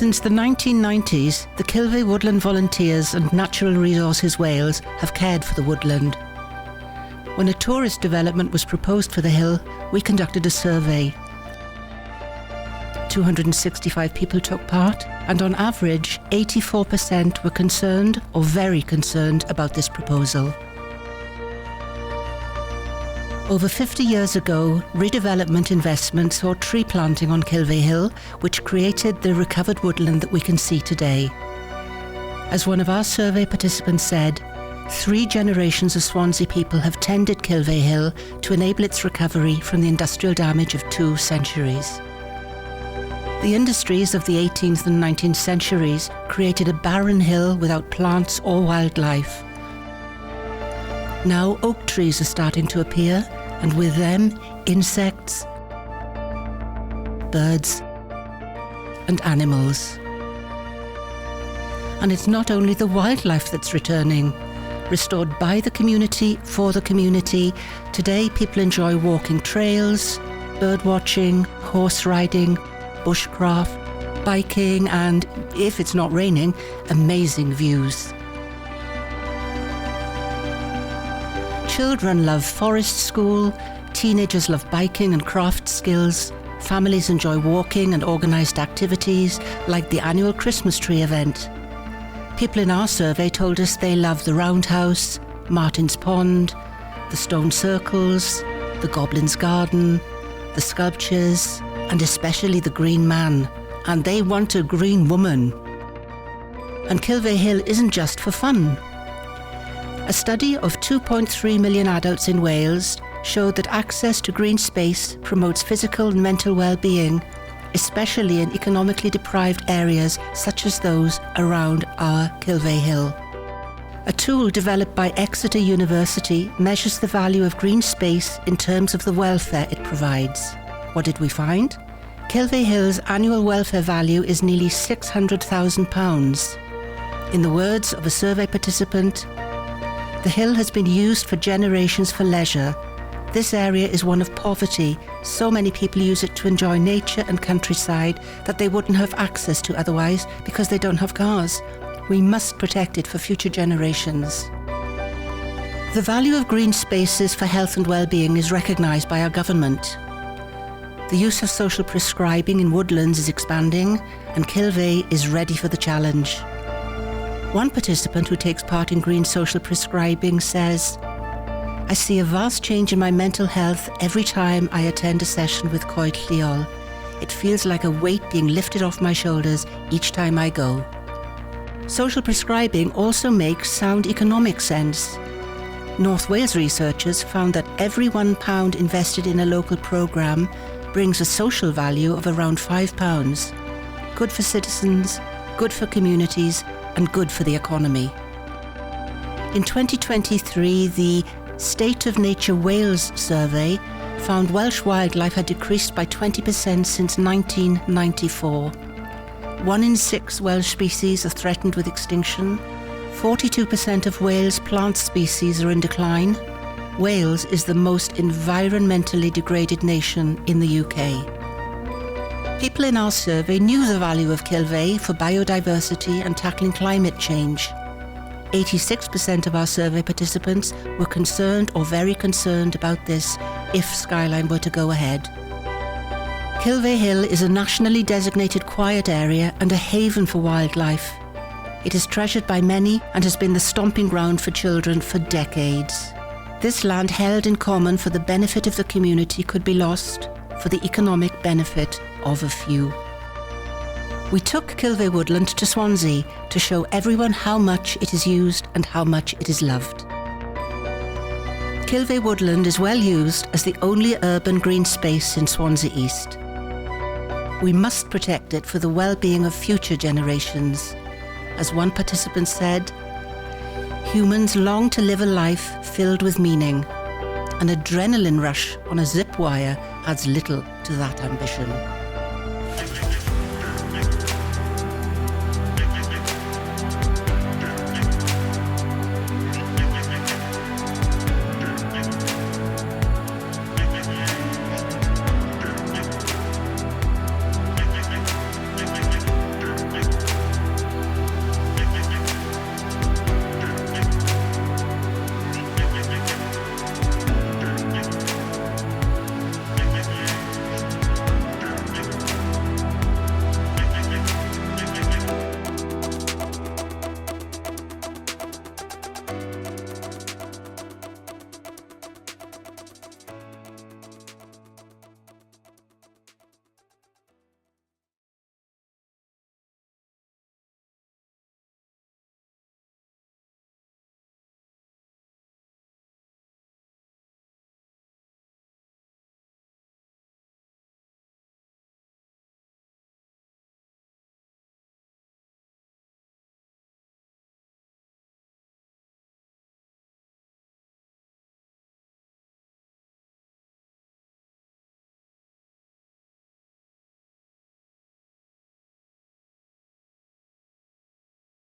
Since the 1990s, the Kilvey Woodland Volunteers and Natural Resources Wales have cared for the woodland. When a tourist development was proposed for the hill, we conducted a survey. 265 people took part, and on average, 84% were concerned or very concerned about this proposal. Over 50 years ago, redevelopment investment saw tree planting on Kilvey Hill, which created the recovered woodland that we can see today. As one of our survey participants said, 3 generations of Swansea people have tended Kilvey Hill to enable its recovery from the industrial damage of 2 centuries. The industries of the 18th and 19th centuries created a barren hill without plants or wildlife. Now oak trees are starting to appear, and with them, insects, birds, and animals. And it's not only the wildlife that's returning. Restored by the community, for the community, today people enjoy walking trails, bird watching, horse riding, bushcraft, biking, and, if it's not raining, amazing views. Children love forest school, teenagers love biking and craft skills, families enjoy walking and organised activities like the annual Christmas tree event. People in our survey told us they love the roundhouse, Martin's Pond, the stone circles, the Goblin's Garden, the sculptures, and especially the Green Man. And they want a green woman. And Kilvey Hill isn't just for fun. A study of 2.3 million adults in Wales showed that access to green space promotes physical and mental well-being, especially in economically deprived areas such as those around our Kilvey Hill. A tool developed by Exeter University measures the value of green space in terms of the welfare it provides. What did we find? Kilvey Hill's annual welfare value is nearly £600,000. In the words of a survey participant, the hill has been used for generations for leisure. This area is one of poverty. So many people use it to enjoy nature and countryside that they wouldn't have access to otherwise because they don't have cars. We must protect it for future generations. The value of green spaces for health and well-being is recognised by our government. The use of social prescribing in woodlands is expanding, and Kilvey is ready for the challenge. One participant who takes part in green social prescribing says, "I see a vast change in my mental health every time I attend a session with Coed Lleol. It feels like a weight being lifted off my shoulders each time I go." Social prescribing also makes sound economic sense. North Wales researchers found that every £1 invested in a local programme brings a social value of around £5. Good for citizens, good for communities, and good for the economy. In 2023, the State of Nature Wales survey found Welsh wildlife had decreased by 20% since 1994. 1 in 6 Welsh species are threatened with extinction. 42% of Wales plant species are in decline. Wales is the most environmentally degraded nation in the UK. People in our survey knew the value of Kilvey for biodiversity and tackling climate change. 86% of our survey participants were concerned or very concerned about this if Skyline were to go ahead. Kilvey Hill is a nationally designated quiet area and a haven for wildlife. It is treasured by many and has been the stomping ground for children for decades. This land held in common for the benefit of the community could be lost for the economic benefit of a few. We took Kilvey Woodland to Swansea to show everyone how much it is used and how much it is loved. Kilvey Woodland is well used as the only urban green space in Swansea East. We must protect it for the well-being of future generations. As one participant said, "Humans long to live a life filled with meaning. An adrenaline rush on a zip wire adds little to that ambition."